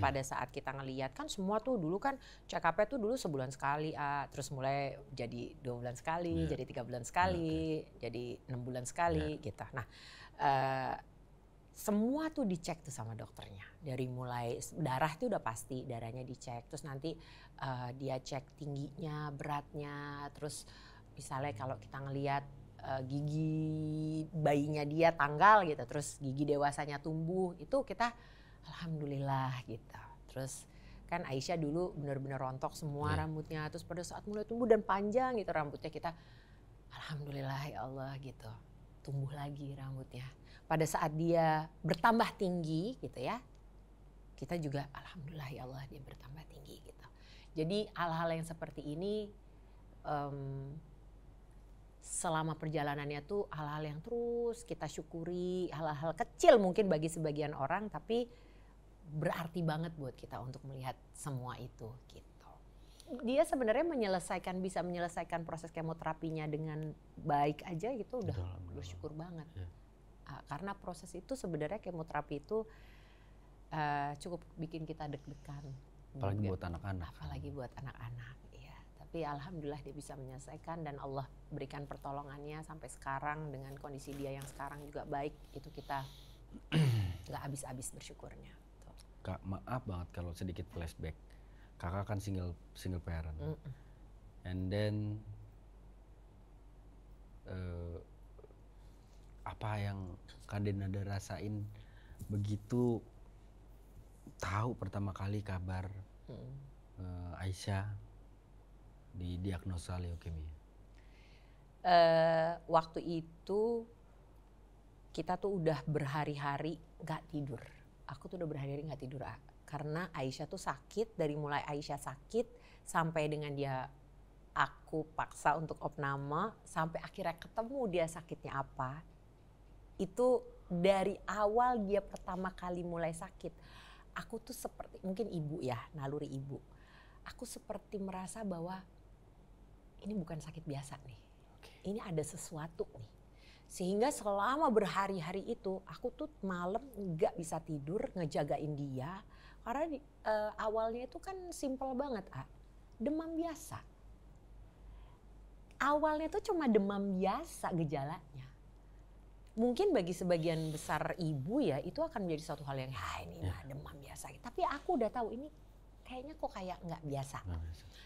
pada saat kita ngelihat kan semua tuh dulu kan check up-nya tuh dulu sebulan sekali, terus mulai jadi 2 bulan sekali, jadi 3 bulan sekali, jadi 6 bulan sekali gitu. Nah semua tuh dicek tuh sama dokternya. Dari mulai darah tuh udah pasti darahnya dicek. Terus nanti dia cek tingginya, beratnya. Terus misalnya kalau kita ngelihat gigi bayinya dia tanggal gitu. Terus gigi dewasanya tumbuh. Itu kita alhamdulillah gitu. Terus kan Aisyah dulu benar-benar rontok semua rambutnya. Terus pada saat mulai tumbuh dan panjang gitu rambutnya, kita alhamdulillah ya Allah gitu. Tumbuh lagi rambutnya. Pada saat dia bertambah tinggi gitu ya, kita juga alhamdulillah ya Allah dia bertambah tinggi gitu. Jadi hal-hal yang seperti ini selama perjalanannya tuh hal-hal yang terus kita syukuri, hal-hal kecil mungkin bagi sebagian orang, tapi berarti banget buat kita untuk melihat semua itu gitu. Dia sebenarnya bisa menyelesaikan proses kemoterapinya dengan baik aja gitu, udah bersyukur banget. Ya. Karena proses itu sebenarnya kemoterapi itu cukup bikin kita deg-degan. Apalagi buat anak-anak. Apalagi buat anak-anak. Tapi alhamdulillah dia bisa menyelesaikan dan Allah berikan pertolongannya sampai sekarang dengan kondisi dia yang sekarang juga baik. Itu kita nggak habis-habis bersyukurnya. Tuh. Kak, maaf banget kalau sedikit flashback. Kakak kan single parent. And then apa yang Kak Denada rasain begitu tahu pertama kali kabar Aisyah didiagnosa leukemia? Waktu itu kita tuh udah berhari-hari nggak tidur. Aku tuh udah berhari-hari nggak tidur, karena Aisyah tuh sakit. Dari mulai Aisyah sakit sampai dengan aku paksa untuk opname, sampai akhirnya ketemu dia sakitnya apa. Itu dari awal dia pertama kali mulai sakit, aku tuh seperti, mungkin ibu ya, naluri ibu. Aku seperti merasa bahwa ini bukan sakit biasa nih. Ini ada sesuatu nih. Sehingga selama berhari-hari itu aku tuh malam nggak bisa tidur ngejagain dia. Karena awalnya itu kan simple banget, demam biasa. Awalnya tuh cuma demam biasa gejalanya. Mungkin bagi sebagian besar ibu ya itu akan menjadi suatu hal yang ini mah demam biasa. Tapi aku udah tahu ini kayaknya kok kayak nggak biasa.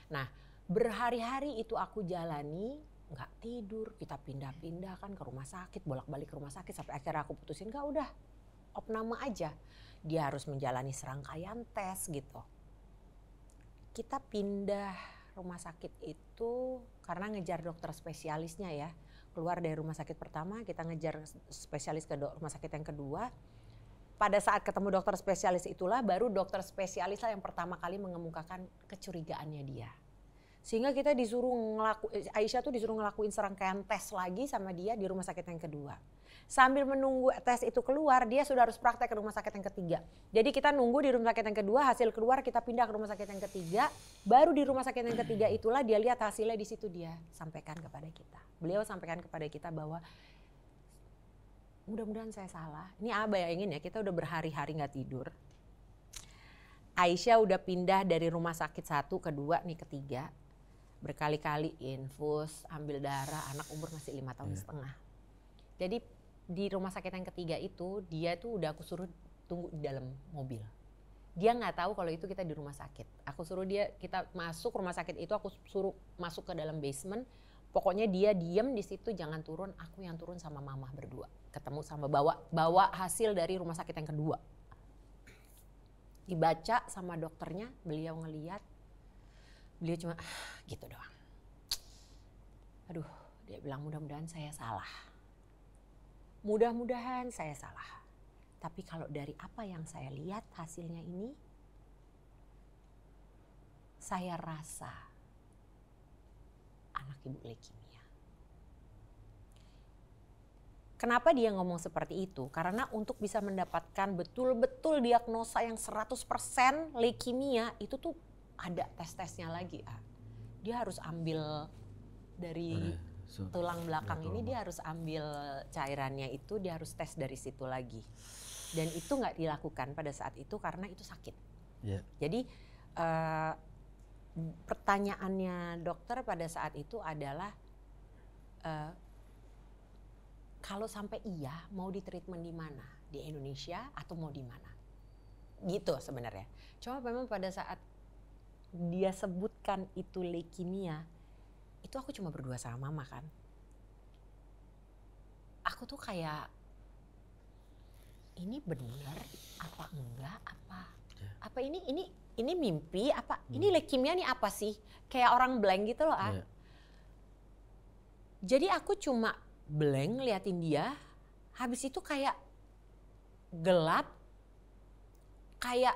Nah, berhari-hari itu aku jalani, nggak tidur, kita pindah-pindah kan ke rumah sakit, bolak-balik ke rumah sakit, sampai akhirnya aku putusin nggak, udah opname aja. Dia harus menjalani serangkaian tes gitu. Kita pindah rumah sakit itu karena ngejar dokter spesialisnya ya. Keluar dari rumah sakit pertama, kita ngejar spesialis ke rumah sakit yang kedua. Pada saat ketemu dokter spesialis itulah baru dokter spesialis lah yang pertama kali mengemukakan kecurigaannya dia. Sehingga kita Aisyah tuh disuruh ngelakuin serangkaian tes lagi sama dia di rumah sakit yang kedua. Sambil menunggu tes itu keluar, dia sudah harus praktek ke rumah sakit yang ketiga. Jadi kita nunggu di rumah sakit yang kedua, hasil keluar kita pindah ke rumah sakit yang ketiga. Baru di rumah sakit yang ketiga itulah dia lihat hasilnya, di situ dia sampaikan kepada kita. Beliau sampaikan kepada kita bahwa mudah-mudahan saya salah. Ini bayangin ya, kita udah berhari-hari gak tidur. Aisyah udah pindah dari rumah sakit 1 ke 2 nih ketiga. Berkali-kali infus, ambil darah, anak umur masih 5 tahun setengah. Jadi di rumah sakit yang ketiga itu dia tuh udah aku suruh tunggu di dalam mobil. Dia nggak tahu kalau itu kita di rumah sakit. Aku suruh kita masuk rumah sakit itu, aku suruh masuk ke dalam basement. Pokoknya dia diem di situ, jangan turun. Aku yang turun sama mama berdua. Ketemu sama bawa hasil dari rumah sakit yang kedua. Dibaca sama dokternya, beliau ngeliat. Beliau cuma gitu doang. Aduh, dia bilang mudah-mudahan saya salah. Mudah-mudahan saya salah. Tapi kalau dari apa yang saya lihat hasilnya ini, saya rasa anak ibu leukemia. Kenapa dia ngomong seperti itu? Karena untuk bisa mendapatkan betul-betul diagnosa yang 100% leukemia itu tuh ada tes-tesnya lagi. Dia harus ambil dari tulang belakang ini, dia harus ambil cairannya itu, dia harus tes dari situ lagi. Dan itu nggak dilakukan pada saat itu karena itu sakit. Jadi pertanyaannya dokter pada saat itu adalah kalau sampai iya mau ditreatment di mana? Di Indonesia atau mau di mana? Gitu sebenarnya. Cuma memang pada saat dia sebutkan itu leukemia, itu aku cuma berdua sama mama kan. Aku tuh kayak, ini benar apa enggak, apa ini mimpi, apa ini leukemia nih apa sih? Kayak orang blank gitu loh. Jadi aku cuma blank ngeliatin dia, habis itu kayak gelap, kayak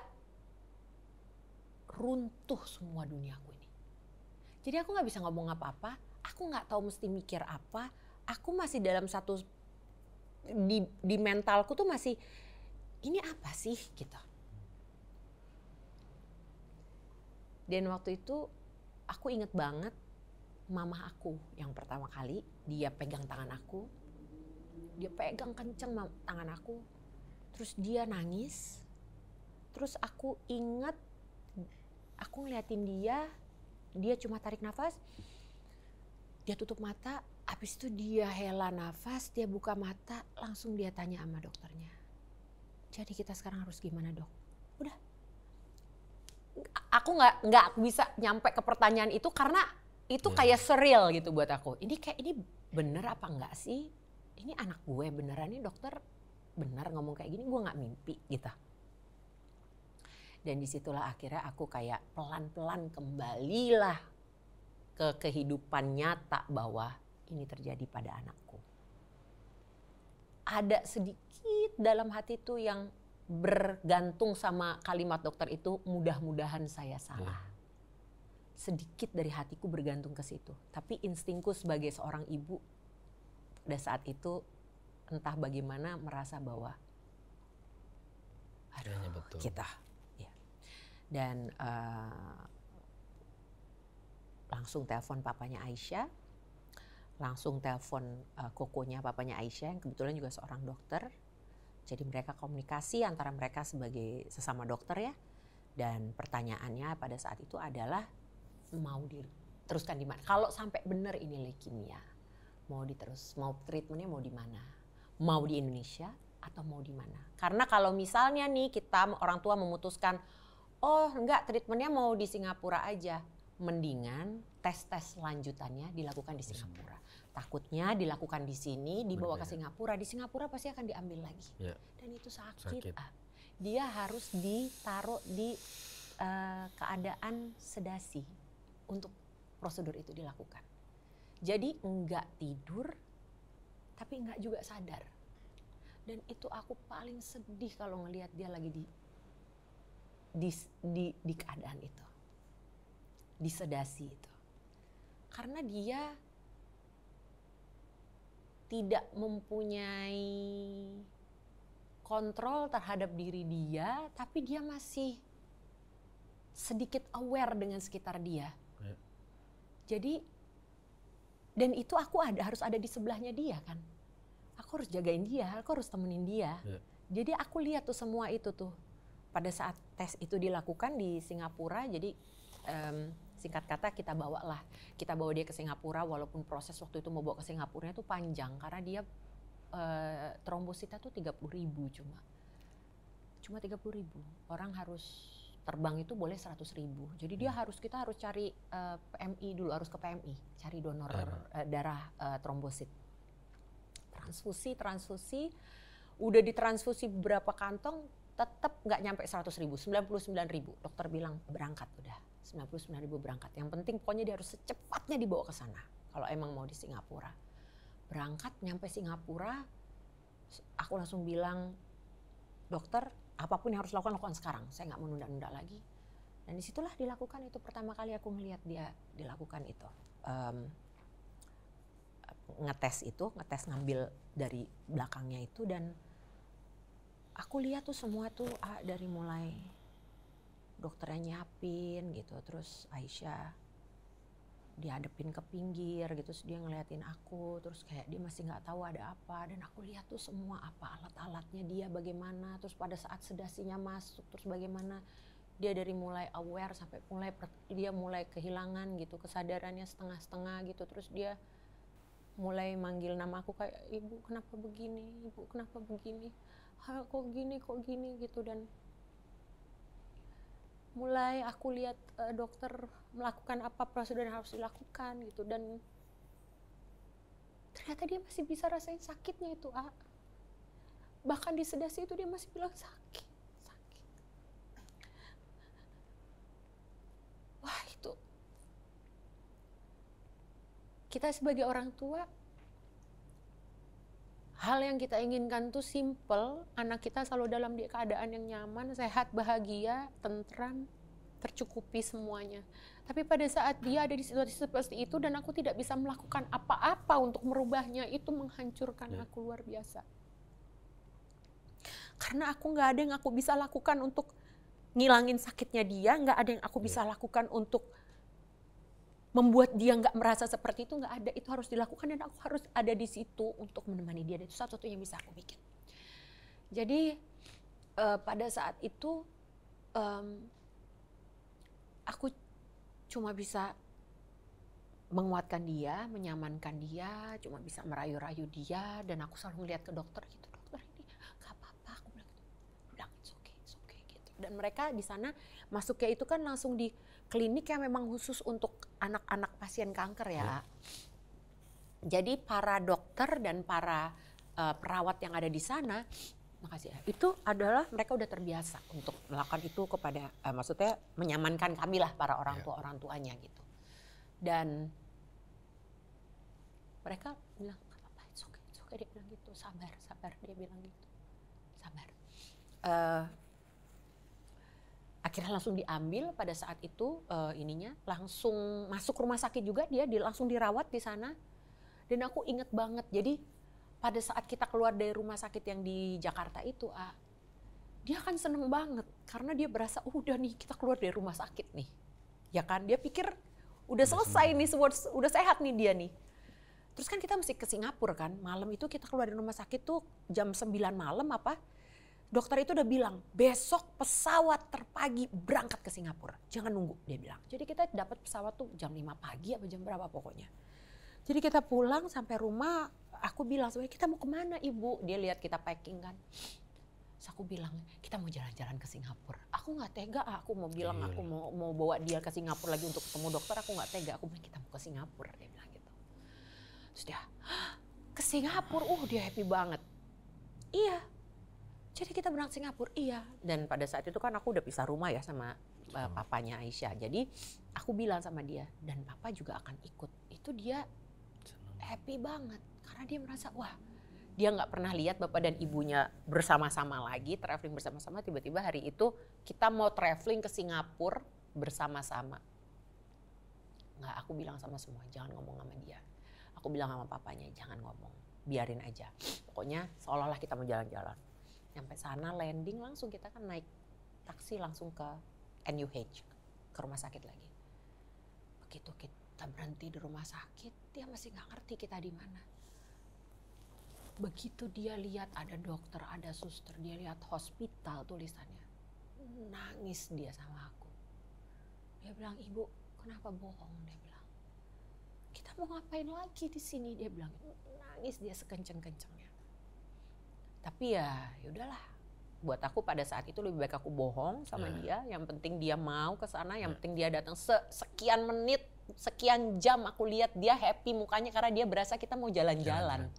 runtuh semua duniaku ini. Jadi aku gak bisa ngomong apa-apa, aku aku nggak tahu mesti mikir apa. Aku masih dalam satu, di mentalku tuh masih, ini apa sih gitu. Dan waktu itu aku inget banget mama aku yang pertama kali, dia pegang tangan aku. Dia pegang kenceng tangan aku. Terus dia nangis. Terus aku inget, aku ngeliatin dia cuma tarik nafas. Dia tutup mata, habis itu dia hela nafas, dia buka mata, langsung dia tanya sama dokternya. Jadi kita sekarang harus gimana, Dok? Udah. Aku nggak bisa nyampe ke pertanyaan itu karena itu kayak surreal gitu buat aku. Ini bener apa enggak sih? Ini anak gue beneran, nih dokter bener ngomong kayak gini, gue nggak mimpi gitu. Dan disitulah akhirnya aku kayak pelan-pelan kembalilah ke kehidupan nyata bahwa ini terjadi pada anakku. Ada sedikit dalam hati itu yang bergantung sama kalimat dokter itu, mudah-mudahan saya salah. Sedikit dari hatiku bergantung ke situ. Tapi instingku sebagai seorang ibu pada saat itu entah bagaimana merasa bahwa betul. Kita. Ya. Dan langsung telepon papanya Aisyah, langsung telepon kokonya papanya Aisyah yang kebetulan juga seorang dokter. Jadi mereka komunikasi antara mereka sebagai sesama dokter ya. Dan pertanyaannya pada saat itu adalah mau diteruskan di mana? Kalau sampai benar ini leukemia, mau treatmentnya mau di mana? Mau di Indonesia atau mau di mana? Karena kalau misalnya nih kita orang tua memutuskan, oh enggak, treatmentnya mau di Singapura aja, mendingan tes lanjutannya dilakukan di Singapura. Takutnya dilakukan di sini, dibawa ke Singapura. Di Singapura pasti akan diambil lagi. Ya. Dan itu sakit. Dia harus ditaruh di keadaan sedasi untuk prosedur itu dilakukan. Jadi enggak tidur, tapi enggak juga sadar. Dan itu aku paling sedih kalau ngelihat dia lagi di keadaan itu. Di sedasi itu. Karena dia tidak mempunyai kontrol terhadap diri dia, tapi dia masih sedikit aware dengan sekitar dia. Ya. Jadi, dan itu aku harus ada di sebelahnya dia kan. Aku harus jagain dia, aku harus temenin dia. Ya. Jadi aku lihat tuh semua itu tuh. Pada saat tes itu dilakukan di Singapura, jadi singkat kata kita bawa dia ke Singapura, walaupun proses waktu itu mau bawa ke Singapura itu panjang karena dia trombositnya tuh 30.000 cuma 30.000. Orang harus terbang itu boleh 100.000. Jadi kita harus cari PMI dulu, harus ke PMI, cari donor darah trombosit. Transfusi, udah ditransfusi beberapa kantong, tetap nggak nyampe 100.000, 99.000. Dokter bilang berangkat udah, 99.000 berangkat. Yang penting pokoknya dia harus secepatnya dibawa ke sana. Kalau emang mau di Singapura. Berangkat, nyampe Singapura, aku langsung bilang, dokter, apapun yang harus lakukan sekarang. Saya nggak mau nunda-nunda lagi. Dan disitulah dilakukan itu, pertama kali aku ngelihat dia dilakukan itu. Ngetes ngambil dari belakangnya itu, dan aku lihat tuh semua tuh dari mulai dokternya nyiapin gitu, terus Aisyah dihadapin ke pinggir gitu, terus dia ngeliatin aku, terus kayak dia masih nggak tahu ada apa, dan aku lihat tuh semua apa alat-alatnya dia bagaimana, terus pada saat sedasinya masuk, terus bagaimana dia dari mulai aware sampai dia mulai kehilangan gitu kesadarannya setengah-setengah gitu, terus dia mulai manggil nama aku kayak, ibu kenapa begini, ibu kenapa begini, kok gini gitu. Dan mulai aku lihat dokter melakukan apa prosedur yang harus dilakukan gitu, dan ternyata dia masih bisa rasain sakitnya itu. Bahkan di sedasi itu dia masih bilang sakit. Wah, itu kita sebagai orang tua, hal yang kita inginkan tuh simple, anak kita selalu dalam keadaan yang nyaman, sehat, bahagia, tentram. tercukupi semuanya. Tapi pada saat dia ada di situasi seperti itu dan aku tidak bisa melakukan apa-apa untuk merubahnya, itu menghancurkan aku luar biasa. Karena aku nggak ada yang aku bisa lakukan untuk ngilangin sakitnya dia, nggak ada yang aku bisa lakukan untuk membuat dia nggak merasa seperti itu, nggak ada. Itu harus dilakukan dan aku harus ada di situ untuk menemani dia. Itu satu-satunya yang bisa aku bikin. Jadi pada saat itu aku cuma bisa menguatkan dia, menyamankan dia, cuma bisa merayu-rayu dia, dan aku selalu ngeliat ke dokter gitu, dokter ini gak apa-apa, aku bilang it's okay gitu. Dan mereka di sana masuknya itu kan langsung di klinik yang memang khusus untuk anak-anak pasien kanker ya. Jadi para dokter dan para perawat yang ada di sana, makasih ya, itu adalah mereka udah terbiasa untuk melakukan itu kepada, maksudnya menyamankan kami lah para orang tuanya gitu. Dan mereka bilang gak apa-apa, it's okay, dia bilang gitu, sabar, dia bilang gitu, sabar. Akhirnya langsung diambil pada saat itu langsung masuk rumah sakit juga, dia langsung dirawat di sana. Dan aku inget banget, jadi pada saat kita keluar dari rumah sakit yang di Jakarta itu, dia kan seneng banget karena dia berasa udah nih kita keluar dari rumah sakit nih, ya kan? Dia pikir udah selesai nih, udah sehat nih dia nih. Terus kan kita mesti ke Singapura kan, malam itu kita keluar dari rumah sakit tuh jam 9 malam apa? Dokter itu udah bilang besok pesawat terpagi berangkat ke Singapura, jangan nunggu dia bilang. Jadi kita dapat pesawat tuh jam 5 pagi apa jam berapa pokoknya. Jadi kita pulang sampai rumah, aku bilang sebenarnya kita mau kemana ibu? Dia lihat kita packing kan. Terus aku bilang kita mau jalan-jalan ke Singapura. Aku nggak tega, aku mau bilang aku mau bawa dia ke Singapura lagi untuk ketemu dokter. Aku nggak tega, aku bilang kita mau ke Singapura, dia bilang gitu. Terus dia ke Singapura, dia happy banget. Iya, jadi kita berangkat Singapura, iya. Dan pada saat itu kan aku udah pisah rumah ya sama papanya Aisyah. Jadi aku bilang sama dia dan papa juga akan ikut. Itu dia happy banget karena dia merasa wah, dia nggak pernah lihat bapak dan ibunya bersama-sama lagi, traveling bersama-sama. Tiba-tiba hari itu kita mau traveling ke Singapura bersama-sama. Nggak, aku bilang sama semua jangan ngomong sama dia. Aku bilang sama papanya jangan ngomong, biarin aja. Pokoknya seolah-olah kita mau jalan-jalan. Sampai sana landing langsung kita kan naik taksi langsung ke NUH, ke rumah sakit lagi. Begitu kita berhenti di rumah sakit, dia masih nggak ngerti kita di mana. Begitu dia lihat ada dokter, ada suster, dia lihat hospital tulisannya, nangis dia sama aku. Dia bilang, ibu kenapa bohong? Dia bilang, kita mau ngapain lagi di sini? Dia bilang, nangis dia sekenceng-kencengnya. Tapi ya udahlah. Buat aku pada saat itu lebih baik aku bohong sama dia. Yang penting dia mau ke sana, yang penting dia datang sekian menit, sekian jam aku lihat dia happy mukanya karena dia berasa kita mau jalan-jalan.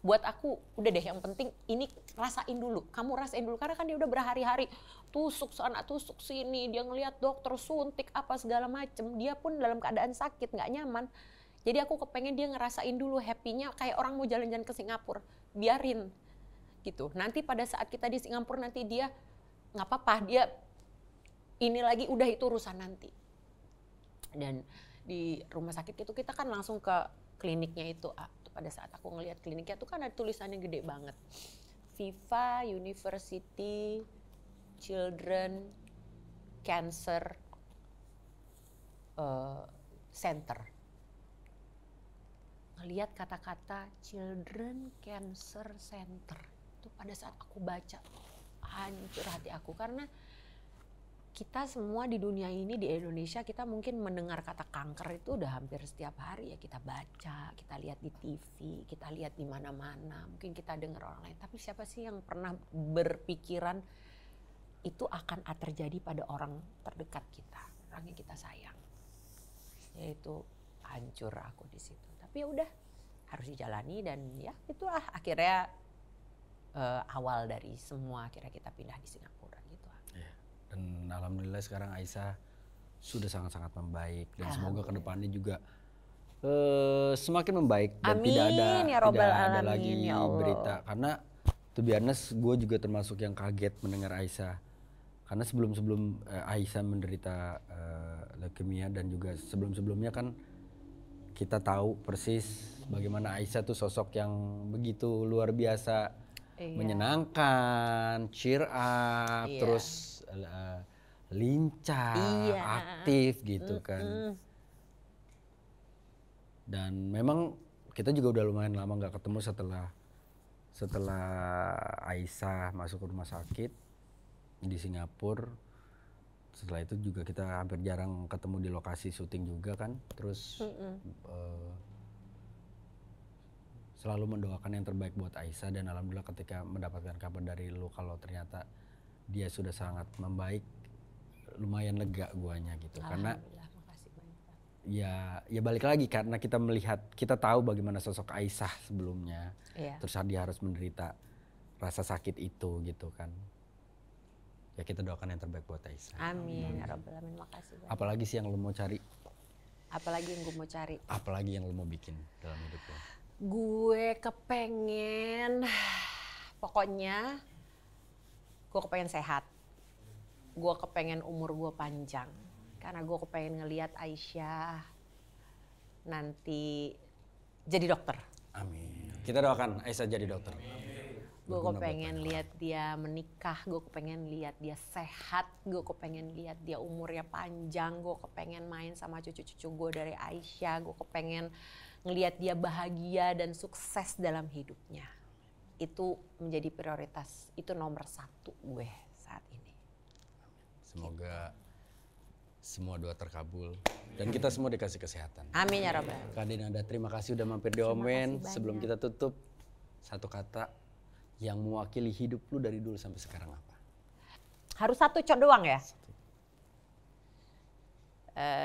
Buat aku udah deh, yang penting ini rasain dulu. Kamu rasain dulu karena kan dia udah berhari-hari tusuk sana, tusuk sini, dia ngelihat dokter suntik apa segala macem. Dia pun dalam keadaan sakit, nggak nyaman. Jadi aku kepengen dia ngerasain dulu happy-nya kayak orang mau jalan-jalan ke Singapura. Biarin. Gitu. Nanti pada saat kita di Singapura nanti dia nggak apa-apa, dia ini lagi udah itu urusan nanti. Dan di rumah sakit itu kita kan langsung ke kliniknya itu. Pada saat aku ngelihat kliniknya itu kan ada tulisannya gede banget, Viva University Children Cancer Center. Ngelihat kata-kata Children Cancer Center. Pada saat aku baca, hancur hati aku karena kita semua di dunia ini, di Indonesia, kita mungkin mendengar kata kanker itu udah hampir setiap hari ya, kita baca, kita lihat di TV, kita lihat di mana-mana, mungkin kita dengar orang lain. Tapi siapa sih yang pernah berpikiran itu akan terjadi pada orang terdekat kita, orang yang kita sayang. Yaitu hancur aku di situ. Tapi ya udah, harus dijalani dan ya itulah akhirnya awal dari semua, akhirnya kita pindah di Singapura gitu. Ya, dan alhamdulillah sekarang Aisyah sudah sangat-sangat membaik dan semoga kedepannya juga semakin membaik dan amin, tidak ada lagi berita. Karena to be honest, gue juga termasuk yang kaget mendengar Aisyah Karena sebelum Aisyah menderita leukemia dan juga sebelum-sebelumnya kan kita tahu persis bagaimana Aisyah tuh sosok yang begitu luar biasa, menyenangkan, cheer up, terus lincah, aktif gitu kan. Dan memang kita juga udah lumayan lama nggak ketemu setelah Aisyah masuk ke rumah sakit di Singapura. Setelah itu juga kita hampir jarang ketemu di lokasi syuting juga kan. Terus selalu mendoakan yang terbaik buat Aisyah, dan alhamdulillah ketika mendapatkan kabar dari lu kalau ternyata dia sudah sangat membaik, lumayan lega guanya gitu. Karena ya balik lagi karena kita tahu bagaimana sosok Aisyah sebelumnya. Terus dia harus menderita rasa sakit itu gitu kan. Ya kita doakan yang terbaik buat Aisyah. Amin ya rabbal alamin. Makasih banyak. Apalagi sih yang lu mau cari? Apalagi yang gue mau cari? Apalagi yang lu mau bikin dalam hidup lo? Gue kepengen, pokoknya gue kepengen sehat. Gue kepengen umur gue panjang. Karena gue kepengen ngelihat Aisyah nanti jadi dokter. Amin. Kita doakan Aisyah jadi dokter. Gue kepengen lihat dia menikah, gue kepengen lihat dia sehat, gue kepengen lihat dia umurnya panjang, gue kepengen main sama cucu-cucu gue dari Aisyah, gue kepengen ngelihat dia bahagia dan sukses dalam hidupnya. Itu menjadi prioritas, itu nomor 1 gue saat ini. Semoga semua doa terkabul dan kita semua dikasih kesehatan. Amin ya rabbal. Kak Dinada, terima kasih udah mampir di Omen. Sebelum kita tutup, satu kata yang mewakili hidup lu dari dulu sampai sekarang apa? Harus satu doang ya?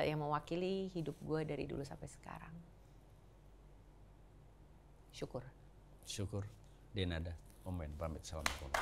Yang mewakili hidup gue dari dulu sampai sekarang. Syukur. Syukur. Dinada, Omen pamit. Assalamualaikum.